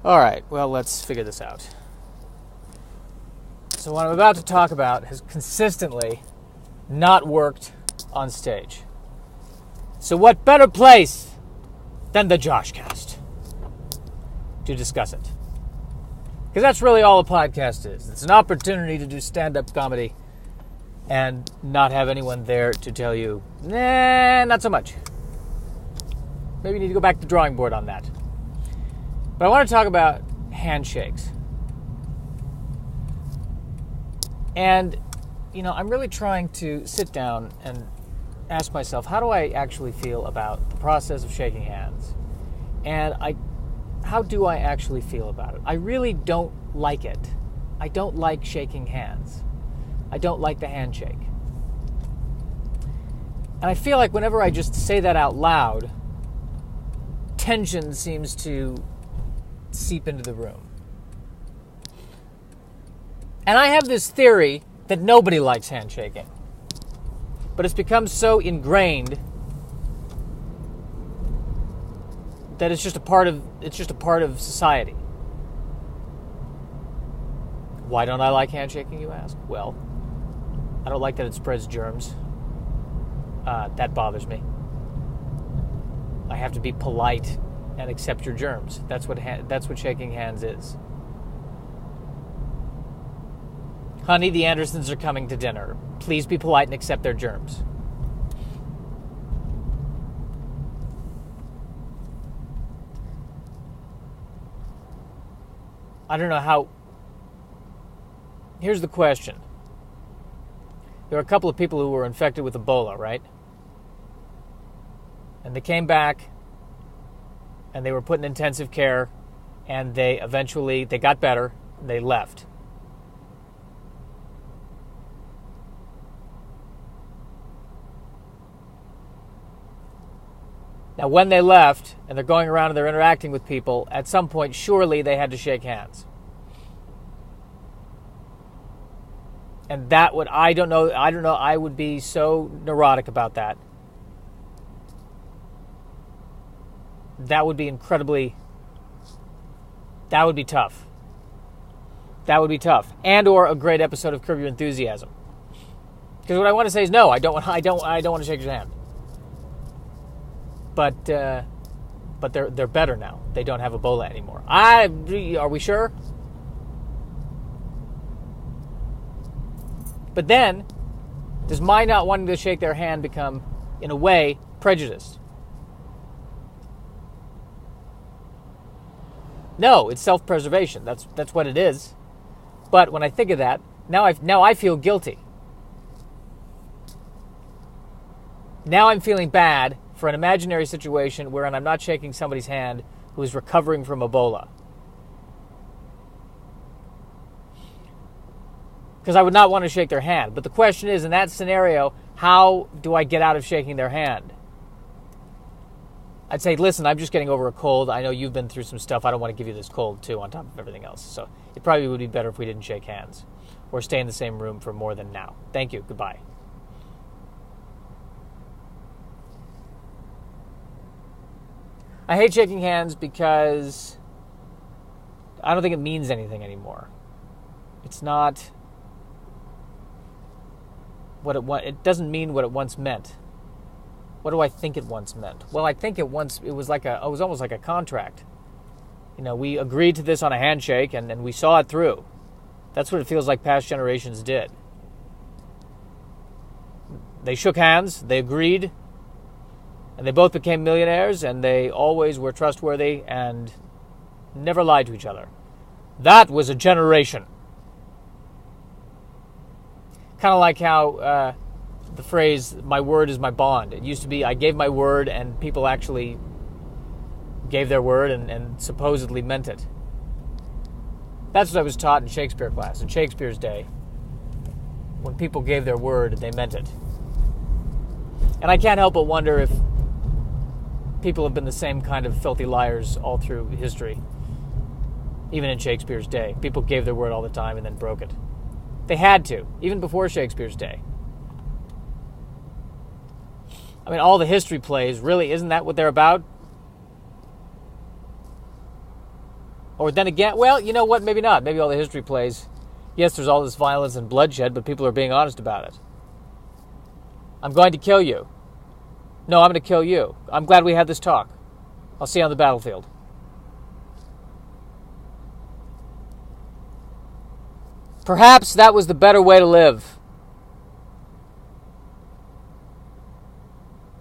All right, well, let's figure this out. So what I'm about to talk about has consistently not worked on stage. So what better place than the JoshCast to discuss it? Because that's really all a podcast is. It's an opportunity to do stand-up comedy and not have anyone there to tell you, nah, not so much. Maybe you need to go back to the drawing board on that. But I want to talk about handshakes. And, I'm really trying to sit down and ask myself, how do I actually feel about the process of shaking hands? And how do I actually feel about it? I really don't like it. I don't like shaking hands. I don't like the handshake. And I feel like whenever I just say that out loud, tension seems to seep into the room. And I have this theory that nobody likes handshaking. But it's become so ingrained that it's just a part of society. Why don't I like handshaking, you ask? Well, I don't like that it spreads germs. That bothers me. I have to be polite and accept your germs. That's what shaking hands is. Honey, the Andersons are coming to dinner. Please be polite and accept their germs. I don't know how... Here's the question. There were a couple of people who were infected with Ebola, right? And they came back, and they were put in intensive care, and they got better, and they left. Now, when they left, and they're going around and they're interacting with people, at some point, surely they had to shake hands. And I don't know, I would be so neurotic about that. That would be tough. That would be tough. And or a great episode of Curb Your Enthusiasm. Because what I want to say is no, I don't want to shake your hand. But they're better now. They don't have Ebola anymore. Are we sure? But then, does my not wanting to shake their hand become, in a way, prejudiced? No, it's self-preservation. That's what it is. But when I think of that, now I feel guilty. Now I'm feeling bad for an imaginary situation wherein I'm not shaking somebody's hand who is recovering from Ebola. Because I would not want to shake their hand. But the question is, in that scenario, how do I get out of shaking their hand? I'd say, listen, I'm just getting over a cold. I know you've been through some stuff. I don't want to give you this cold, too, on top of everything else. So it probably would be better if we didn't shake hands or stay in the same room for more than now. Thank you. Goodbye. I hate shaking hands because I don't think it means anything anymore. It's not what it doesn't mean what it once meant. What do I think it once meant? Well, I think it was almost like a contract. We agreed to this on a handshake and we saw it through. That's what it feels like past generations did. They shook hands, they agreed, and they both became millionaires, and they always were trustworthy and never lied to each other. That was a generation. Kind of like how the phrase, my word is my bond. It used to be, I gave my word, and people actually gave their word and supposedly meant it. That's what I was taught in Shakespeare class, in Shakespeare's day. When people gave their word, they meant it. And I can't help but wonder if people have been the same kind of filthy liars all through history. Even in Shakespeare's day. People gave their word all the time and then broke it. They had to, even before Shakespeare's day. I mean, all the history plays, really, isn't that what they're about? Or then again, well, you know what? Maybe not. Maybe all the history plays. Yes, there's all this violence and bloodshed, but people are being honest about it. I'm going to kill you. No, I'm going to kill you. I'm glad we had this talk. I'll see you on the battlefield. Perhaps that was the better way to live.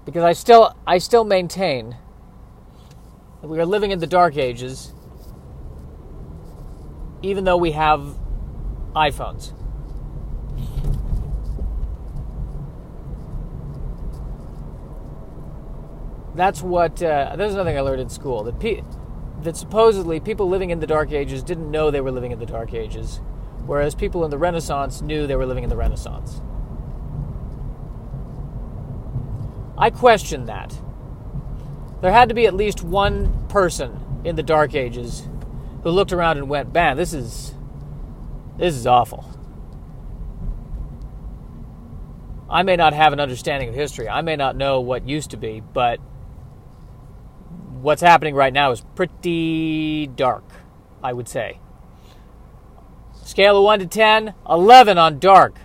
Because I still maintain that we are living in the dark ages, even though we have iPhones. That's what, there's another thing I learned in school, that supposedly people living in the dark ages didn't know they were living in the dark ages, whereas people in the Renaissance knew they were living in the Renaissance. I question that. There had to be at least one person in the dark ages who looked around and went, man, this is awful. I may not have an understanding of history. I may not know what used to be, but what's happening right now is pretty dark, I would say. Scale of 1 to 10, 11 on dark.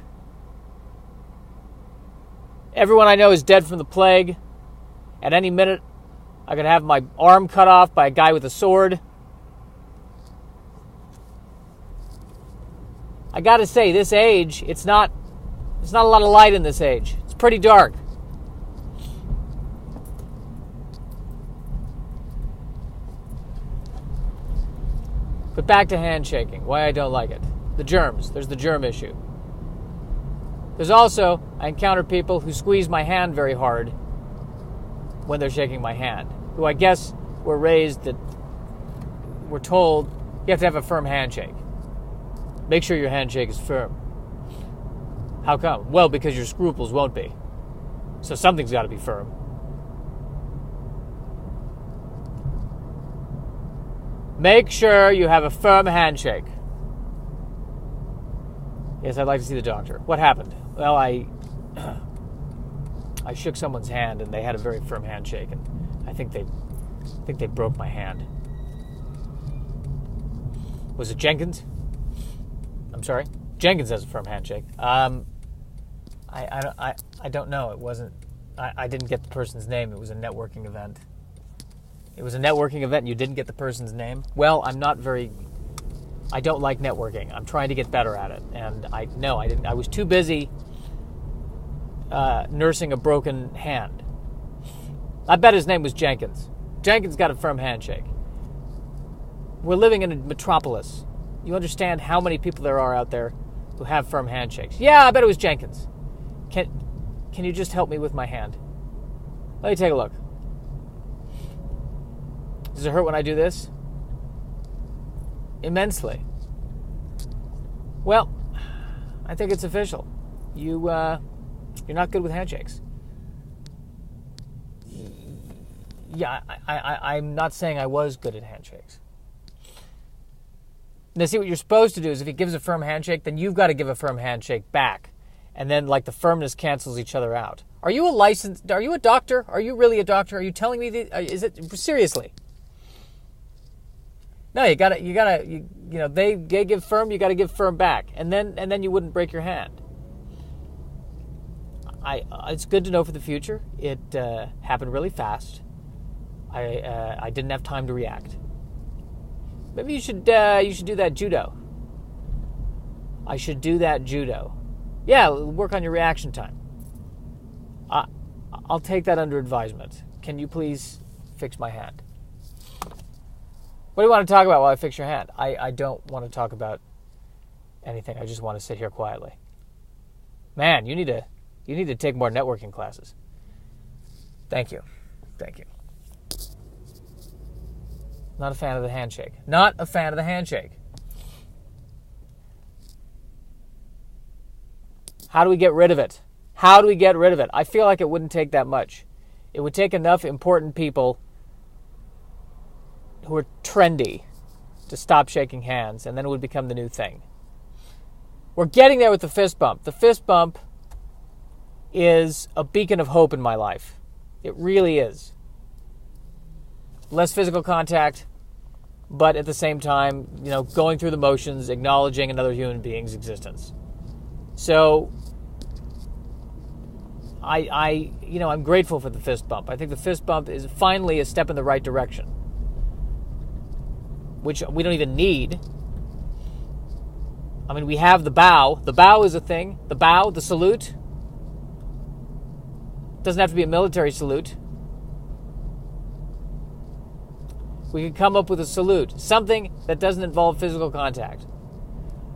Everyone I know is dead from the plague. At any minute, I could have my arm cut off by a guy with a sword. I gotta say, this age, there's not a lot of light in this age. It's pretty dark. But back to handshaking, why I don't like it. The germs, there's the germ issue. There's also, I encounter people who squeeze my hand very hard when they're shaking my hand, who I guess were told you have to have a firm handshake. Make sure your handshake is firm. How come? Well, because your scruples won't be. So something's got to be firm. Make sure you have a firm handshake. Yes, I'd like to see the doctor. What happened? Well, I shook someone's hand and they had a very firm handshake, and I think they broke my hand. Was it Jenkins? I'm sorry? Jenkins has a firm handshake. I don't know. It wasn't. I didn't get the person's name. It was a networking event. It was a networking event and you didn't get the person's name? Well, I don't like networking. I'm trying to get better at it. And I didn't. I was too busy nursing a broken hand. I bet his name was Jenkins. Jenkins got a firm handshake. We're living in a metropolis. You understand how many people there are out there who have firm handshakes. Yeah, I bet it was Jenkins. Can you just help me with my hand? Let me take a look. Does it hurt when I do this? Immensely. Well, I think it's official. You're not good with handshakes. Yeah, I'm not saying I was good at handshakes. Now, see, what you're supposed to do is if he gives a firm handshake, then you've got to give a firm handshake back. And then, like, the firmness cancels each other out. Are you a doctor? Are you really a doctor? Are you telling me seriously? No, you know, they give firm, you got to give firm back. And then you wouldn't break your hand. It's good to know for the future. It happened really fast. I didn't have time to react. Maybe you should do that judo. I should do that judo. Yeah, work on your reaction time. I'll take that under advisement. Can you please fix my hand? What do you want to talk about while I fix your hand? I don't want to talk about anything. I just want to sit here quietly. Man, you need to take more networking classes. Thank you. Not a fan of the handshake. Not a fan of the handshake. How do we get rid of it? I feel like it wouldn't take that much. It would take enough important people who are trendy to stop shaking hands, and then it would become the new thing. We're getting there with the fist bump. The fist bump is a beacon of hope in my life. It really is. Less physical contact, but at the same time, going through the motions, acknowledging another human being's existence. So I'm grateful for the fist bump. I think the fist bump is finally a step in the right direction, which we don't even need. I mean, we have the bow. The bow is a thing. The bow, the salute. Doesn't have to be a military salute. We can come up with a salute. Something that doesn't involve physical contact.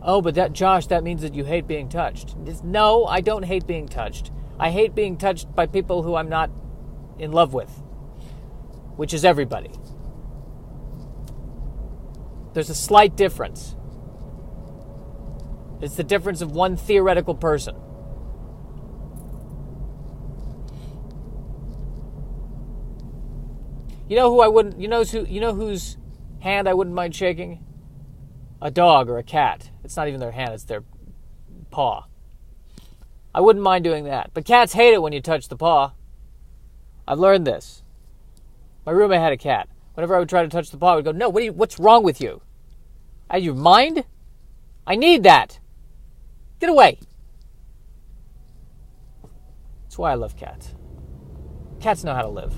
Oh, but Josh, that means that you hate being touched. No, I don't hate being touched. I hate being touched by people who I'm not in love with, which is everybody. There's a slight difference. It's the difference of one theoretical person. You know who I wouldn't? You know whose hand I wouldn't mind shaking? A dog or a cat. It's not even their hand; it's their paw. I wouldn't mind doing that. But cats hate it when you touch the paw. I've learned this. My roommate had a cat. Whenever I would try to touch the paw, I would go, "No, what's wrong with you? Out of your mind? I need that. Get away." That's why I love cats. Cats know how to live.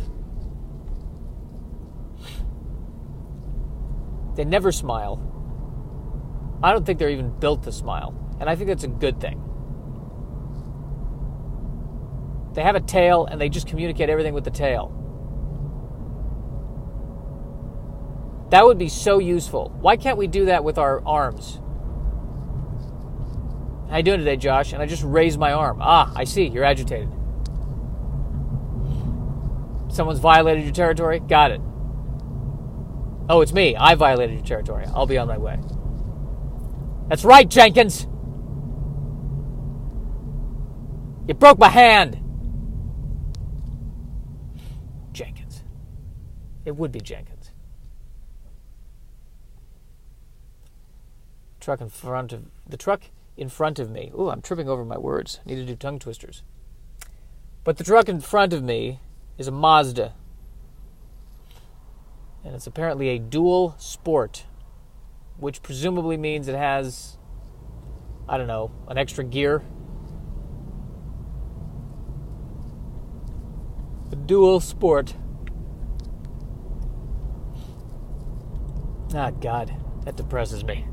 They never smile. I don't think they're even built to smile. And I think that's a good thing. They have a tail and they just communicate everything with the tail. That would be so useful. Why can't we do that with our arms? How you doing today, Josh? And I just raise my arm. Ah, I see. You're agitated. Someone's violated your territory? Got it. Oh, it's me. I violated your territory. I'll be on my way. That's right, Jenkins. You broke my hand. Jenkins. It would be Jenkins. The truck in front of me. Ooh, I'm tripping over my words. I need to do tongue twisters. But the truck in front of me is a Mazda. And it's apparently a dual sport, which presumably means it has, I don't know, an extra gear. A dual sport. Ah, God, that depresses me.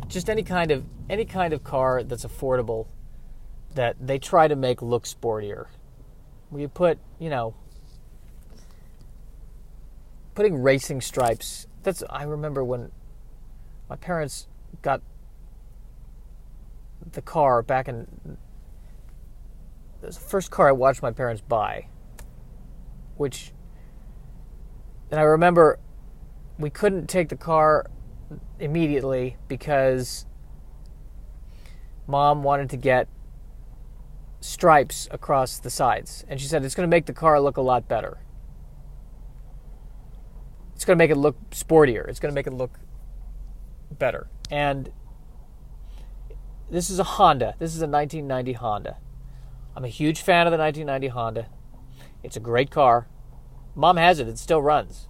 Just any kind of car that's affordable that they try to make look sportier. Where you put, putting racing stripes. I remember when my parents got the car back in. It was the first car I watched my parents buy. And I remember we couldn't take the car immediately because Mom wanted to get stripes across the sides. And she said, it's going to make the car look a lot better. It's going to make it look sportier. It's going to make it look better. And this is a Honda. This is a 1990 Honda. I'm a huge fan of the 1990 Honda. It's a great car. Mom has it. It still runs.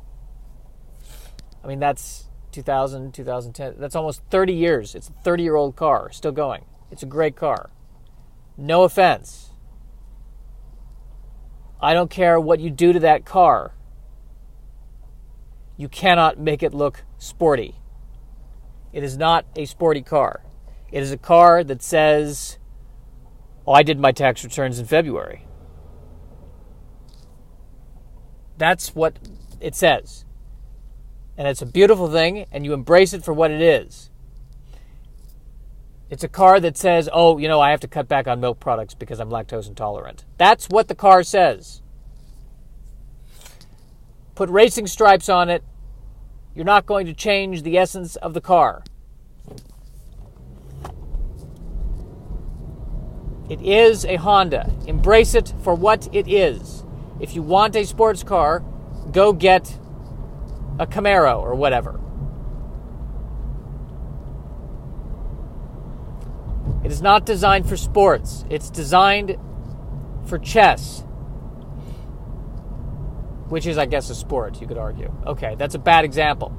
I mean, that's 2000, 2010. That's almost 30 years. It's a 30-year-old car. Still going. It's a great car. No offense. I don't care what you do to that car. You cannot make it look sporty. It is not a sporty car. It is a car that says, I did my tax returns in February. That's what it says. And it's a beautiful thing, and you embrace it for what it is. It's a car that says, I have to cut back on milk products because I'm lactose intolerant. That's what the car says. Put racing stripes on it. You're not going to change the essence of the car. It is a Honda. Embrace it for what it is. If you want a sports car, go get a Camaro or whatever. It is not designed for sports. It's designed for chess. which is, I guess, a sport, you could argue. Okay, that's a bad example.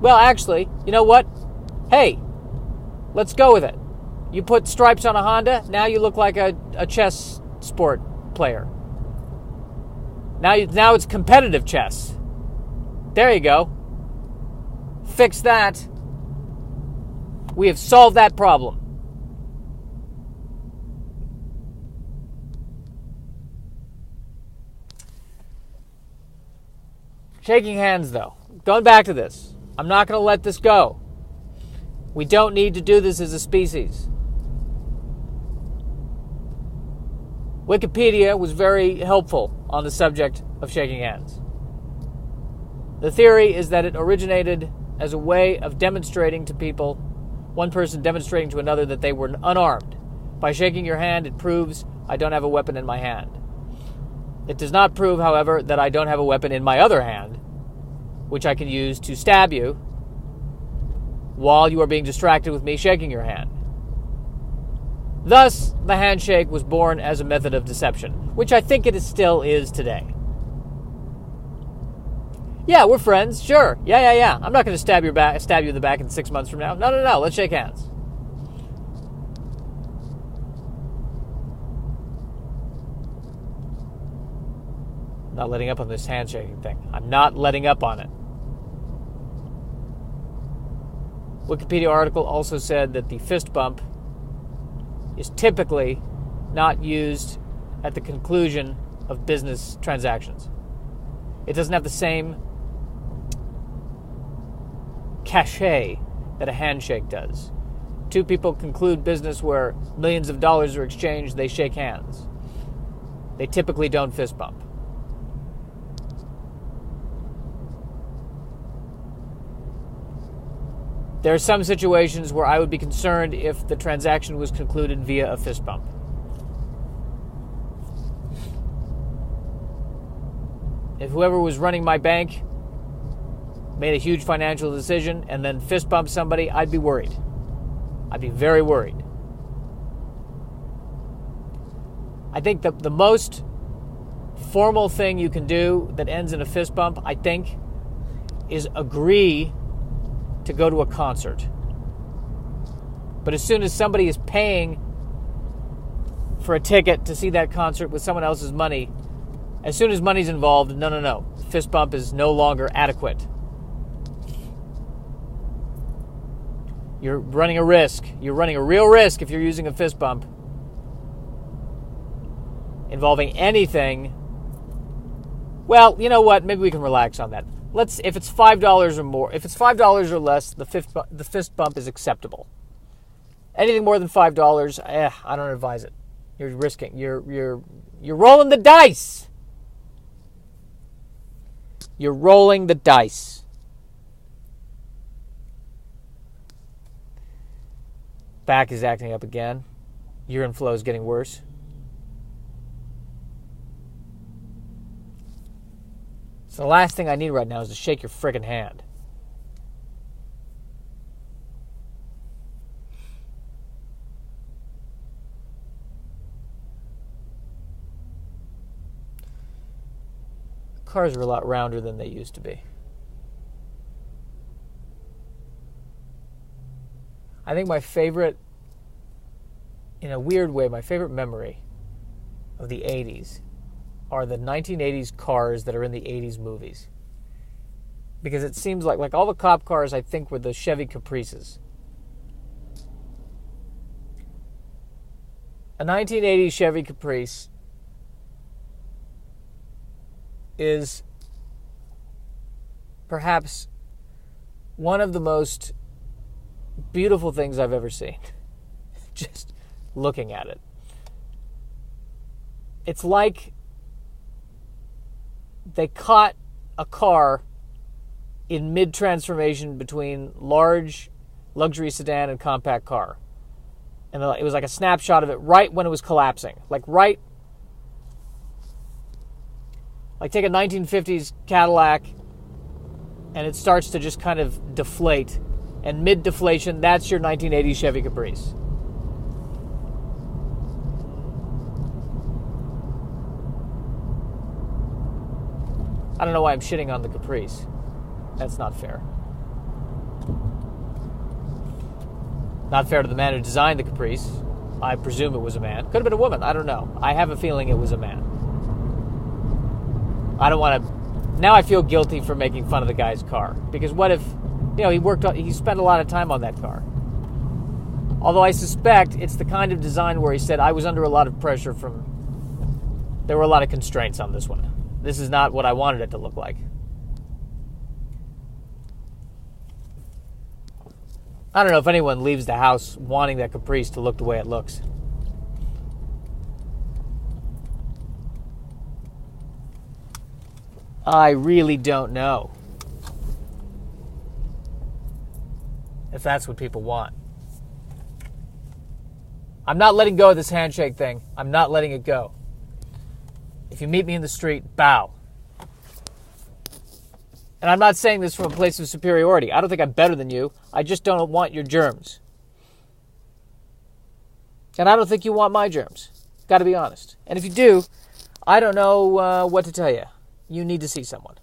Well, actually, you know what? Hey, let's go with it. You put stripes on a Honda, now you look like a chess sport player. Now it's competitive chess. There you go. Fix that. We have solved that problem. Shaking hands, though. Going back to this. I'm not going to let this go. We don't need to do this as a species. Wikipedia was very helpful on the subject of shaking hands. The theory is that it originated as a way of demonstrating to people, one person demonstrating to another that they were unarmed. By shaking your hand, it proves I don't have a weapon in my hand. It does not prove, however, that I don't have a weapon in my other hand, which I can use to stab you while you are being distracted with me shaking your hand. Thus, the handshake was born as a method of deception, which I think it still is today. Yeah, we're friends, sure. Yeah. I'm not going to stab you in the back in 6 months from now. No. Let's shake hands. I'm not letting up on this handshaking thing. I'm not letting up on it. Wikipedia article also said that the fist bump is typically not used at the conclusion of business transactions. It doesn't have the same cachet that a handshake does. Two people conclude business where millions of dollars are exchanged, they shake hands. They typically don't fist bump. There are some situations where I would be concerned if the transaction was concluded via a fist bump. If whoever was running my bank made a huge financial decision and then fist bumped somebody, I'd be worried. I'd be very worried. I think the most formal thing you can do that ends in a fist bump, I think, is agree to go to a concert. But as soon as somebody is paying for a ticket to see that concert with someone else's money, as soon as money's involved, no. Fist bump is no longer adequate. You're running a risk. You're running a real risk if you're using a fist bump involving anything. Well, you know what? Maybe we can relax on that. If it's $5 or more, if it's $5 or less, the fist bump is acceptable. Anything more than $5, I don't advise it. You're risking. You're rolling the dice. You're rolling the dice. Back is acting up again. Urine flow is getting worse. So the last thing I need right now is to shake your friggin' hand. Cars are a lot rounder than they used to be. I think my favorite, in a weird way, my favorite memory of the 80s are the 1980s cars that are in the 80s movies. Because it seems like all the cop cars, I think, were the Chevy Caprices. A 1980s Chevy Caprice is perhaps one of the most beautiful things I've ever seen. Just looking at it. It's like they caught a car in mid-transformation between large luxury sedan and compact car. And it was like a snapshot of it right when it was collapsing. Like take a 1950s Cadillac and it starts to just kind of deflate. And mid-deflation, that's your 1980s Chevy Caprice. I don't know why I'm shitting on the Caprice. That's not fair. Not fair to the man who designed the Caprice. I presume it was a man. Could have been a woman. I don't know. I have a feeling it was a man. I don't want to... Now I feel guilty for making fun of the guy's car. Because what if... he spent a lot of time on that car. Although I suspect it's the kind of design where he said, I was under a lot of pressure from... There were a lot of constraints on this one. This is not what I wanted it to look like. I don't know if anyone leaves the house wanting that Caprice to look the way it looks. I really don't know if that's what people want. I'm not letting go of this handshake thing. I'm not letting it go. If you meet me in the street, bow. And I'm not saying this from a place of superiority. I don't think I'm better than you. I just don't want your germs. And I don't think you want my germs. Got to be honest. And if you do, I don't know what to tell you. You need to see someone.